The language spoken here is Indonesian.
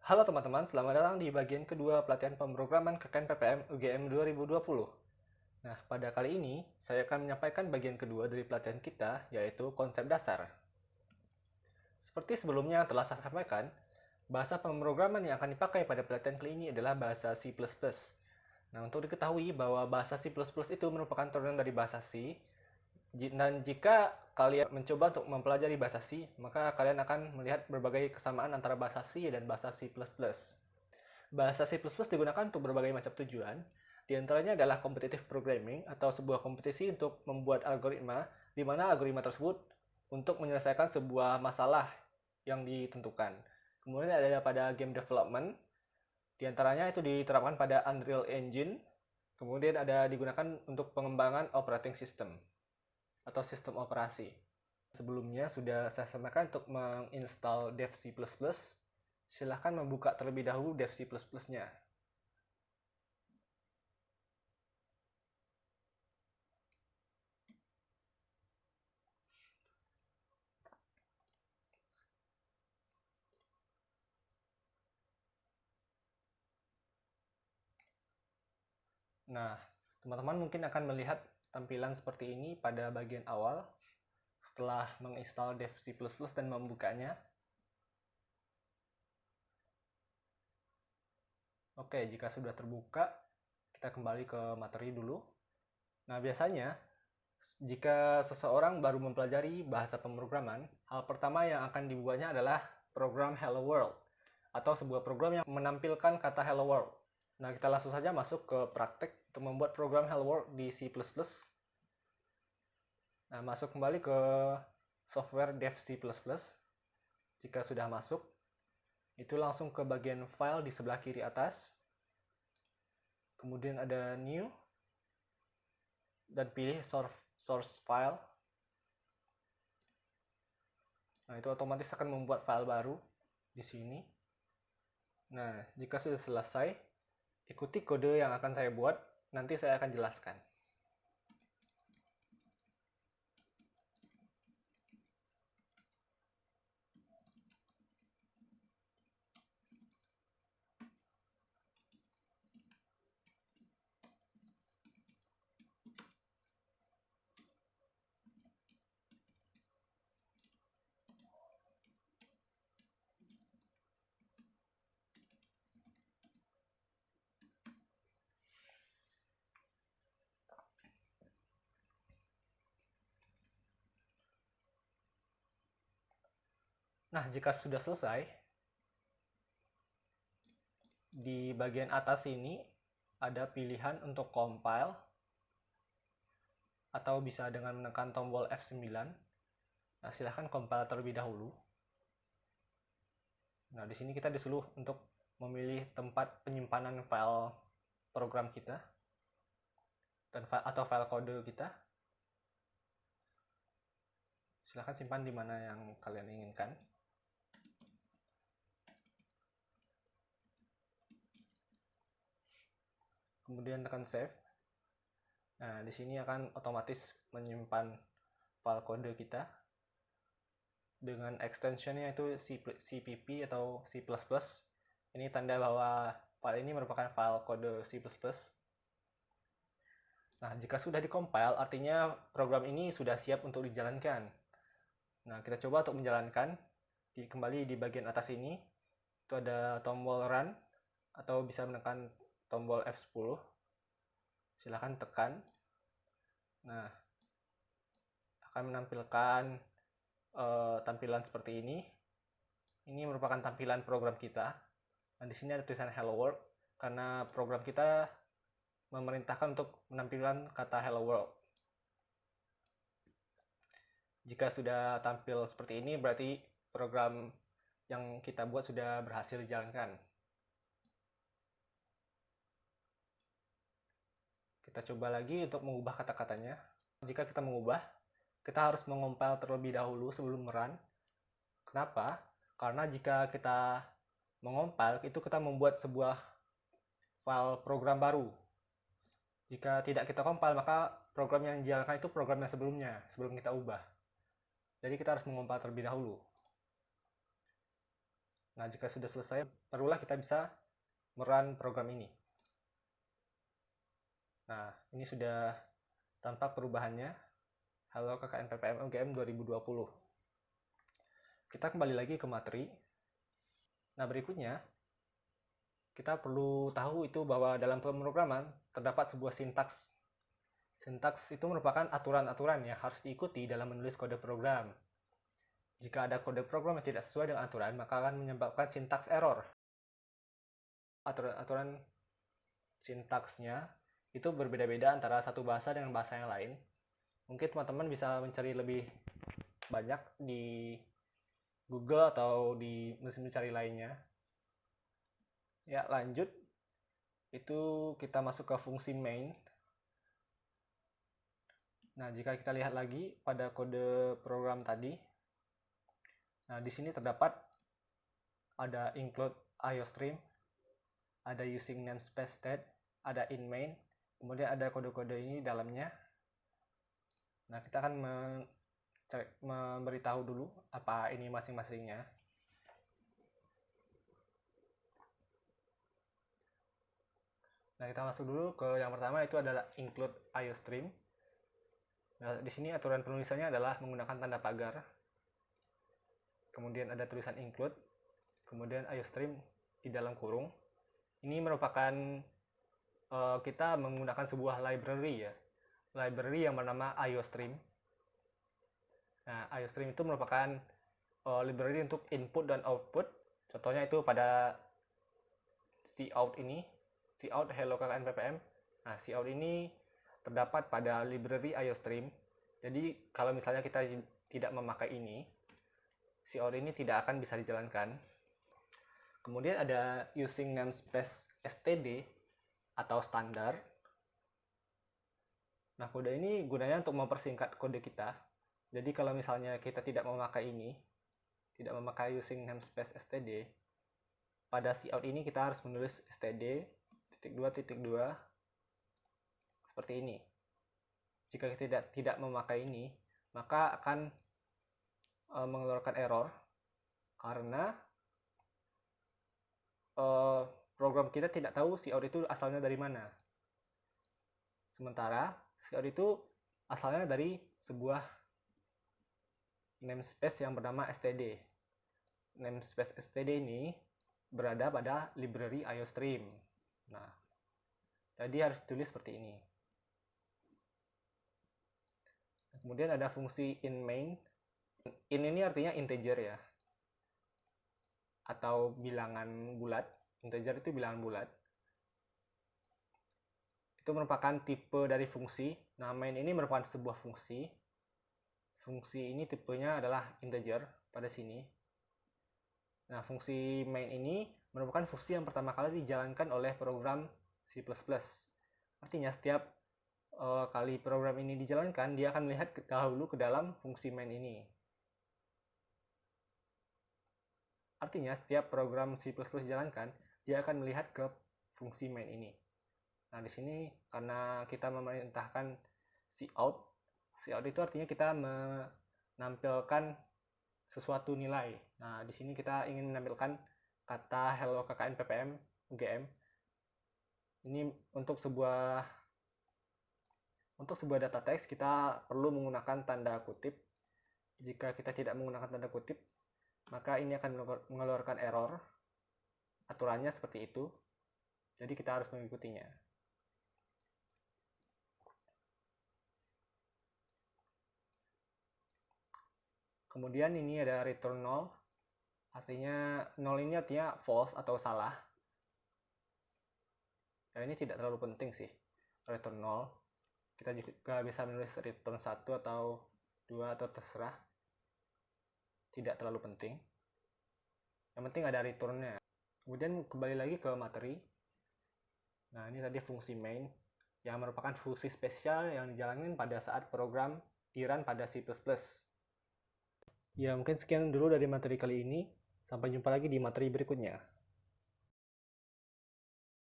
Halo teman-teman, selamat datang di bagian kedua pelatihan pemrograman KKN PPM UGM 2020. Nah, pada kali ini saya akan menyampaikan bagian kedua dari pelatihan kita, yaitu konsep dasar. Seperti sebelumnya telah saya sampaikan, bahasa pemrograman yang akan dipakai pada pelatihan kali ini adalah bahasa C++. Nah, untuk diketahui bahwa bahasa C++ itu merupakan turunan dari bahasa C, dan jika kalian mencoba untuk mempelajari bahasa C, maka kalian akan melihat berbagai kesamaan antara bahasa C dan bahasa C++. Bahasa C++ digunakan untuk berbagai macam tujuan, di antaranya adalah competitive programming atau sebuah kompetisi untuk membuat algoritma, di mana algoritma tersebut untuk menyelesaikan sebuah masalah yang ditentukan. Kemudian ada pada game development, di antaranya itu diterapkan pada Unreal Engine, kemudian ada digunakan untuk pengembangan operating system atau sistem operasi. Sebelumnya sudah saya sampaikan untuk menginstal dev C++. Silahkan membuka terlebih dahulu dev C++-nya. Nah, teman-teman mungkin akan melihat tampilan seperti ini pada bagian awal setelah menginstal dev C++ dan membukanya. Oke, jika sudah terbuka, kita kembali ke materi dulu. Nah, biasanya jika seseorang baru mempelajari bahasa pemrograman, hal pertama yang akan dibuatnya adalah program Hello World atau sebuah program yang menampilkan kata Hello World. Nah, kita langsung saja masuk ke praktek untuk membuat program Hello World di C++. Nah, masuk kembali ke software dev C++. Jika sudah masuk, itu langsung ke bagian file di sebelah kiri atas. Kemudian ada new dan pilih source file. Nah, itu otomatis akan membuat file baru di sini. Nah, jika sudah selesai, ikuti kode yang akan saya buat, nanti saya akan jelaskan. Nah, jika sudah selesai, di bagian atas ini ada pilihan untuk compile atau bisa dengan menekan tombol F9. Nah, silahkan compile terlebih dahulu. Nah, di sini kita disuruh untuk memilih tempat penyimpanan file program kita atau file kode kita. Silahkan simpan di mana yang kalian inginkan. Kemudian tekan save. Nah, di sini akan otomatis menyimpan file kode kita dengan extensionnya itu CPP atau C++. Ini tanda bahwa file ini merupakan file kode C++. Nah, jika sudah dikompil, artinya program ini sudah siap untuk dijalankan. Nah, kita coba untuk menjalankan. Kembali di bagian atas ini, itu ada tombol run, atau bisa menekan tombol F10. Silahkan tekan. Nah, akan menampilkan tampilan seperti ini. Ini merupakan tampilan program kita. Nah, di sini ada tulisan Hello World, karena program kita memerintahkan untuk menampilkan kata Hello World. Jika sudah tampil seperti ini, berarti program yang kita buat sudah berhasil dijalankan. Kita coba lagi untuk mengubah kata-katanya. Jika kita mengubah, kita harus mengompil terlebih dahulu sebelum run. Kenapa? Karena jika kita mengompil, itu kita membuat sebuah file program baru. Jika tidak kita compile, maka program yang dijalankan itu program yang sebelumnya, sebelum kita ubah. Jadi kita harus mengompil terlebih dahulu. Nah, jika sudah selesai, barulah kita bisa merun program ini. Nah, ini sudah tampak perubahannya. Halo KKN PPM UGM 2020. Kita kembali lagi ke materi. Nah, berikutnya kita perlu tahu itu bahwa dalam pemrograman terdapat sebuah sintaks. Sintaks itu merupakan aturan-aturan yang harus diikuti dalam menulis kode program. Jika ada kode program yang tidak sesuai dengan aturan, maka akan menyebabkan sintaks error. Aturan-aturan sintaksnya itu berbeda-beda antara satu bahasa dengan bahasa yang lain. Mungkin teman-teman bisa mencari lebih banyak di Google atau di mesin mencari lainnya. Ya, lanjut. Itu kita masuk ke fungsi main. Nah, jika kita lihat lagi pada kode program tadi, nah di sini terdapat ada include IOStream, ada using namespace state, ada in main, kemudian ada kode-kode ini dalamnya. Nah, kita akan memberitahu dulu apa ini masing-masingnya. Nah, kita masuk dulu ke yang pertama, itu adalah include IOStream. Nah, di sini aturan penulisannya adalah menggunakan tanda pagar. Kemudian ada tulisan include, kemudian IOStream di dalam kurung. Ini merupakan kita menggunakan sebuah library ya. Library yang bernama IOStream. Nah, IOStream itu merupakan library untuk input dan output. Contohnya itu pada cout ini, cout hello KKN PPM. Nah, cout ini terdapat pada library IOStream. Jadi kalau misalnya kita tidak memakai ini, cout ini tidak akan bisa dijalankan. Kemudian ada using namespace std atau standar. Nah, kode ini gunanya untuk mempersingkat kode kita. Jadi kalau misalnya kita tidak memakai ini, tidak memakai using namespace std, pada cout ini kita harus menulis std.2.2 seperti ini. Jika kita tidak memakai ini, maka akan mengeluarkan error karena program kita tidak tahu cout itu asalnya dari mana. Sementara cout itu asalnya dari sebuah namespace yang bernama std. Namespace std ini berada pada library IOStream. Nah, jadi harus ditulis seperti ini. Kemudian ada fungsi in main. In ini artinya integer ya, atau bilangan bulat. Integer itu bilangan bulat. Itu merupakan tipe dari fungsi. Nah, main ini merupakan sebuah fungsi. Fungsi ini tipenya adalah integer pada sini. Nah, fungsi main ini merupakan fungsi yang pertama kali dijalankan oleh program C++. Artinya setiap kali program ini dijalankan, dia akan melihat dahulu ke dalam fungsi main ini. Artinya setiap program C++ dijalankan, dia akan melihat ke fungsi main ini. Nah, di sini karena kita memerintahkan cout itu artinya kita menampilkan sesuatu nilai. Nah, di sini kita ingin menampilkan kata hello KKN PPM UGM. Ini untuk sebuah data teks kita perlu menggunakan tanda kutip. Jika kita tidak menggunakan tanda kutip, maka ini akan mengeluarkan error. Aturannya seperti itu. Jadi kita harus mengikutinya. Kemudian ini ada return 0. Artinya 0 ini artinya false atau salah. Nah, ini tidak terlalu penting sih. Return 0. Kita juga bisa menulis return 1 atau 2 atau terserah. Tidak terlalu penting. Yang penting ada returnnya. Kemudian kembali lagi ke materi. Nah, ini tadi fungsi main yang merupakan fungsi spesial yang dijalankan pada saat program di-run pada C++. Ya, mungkin sekian dulu dari materi kali ini. Sampai jumpa lagi di materi berikutnya.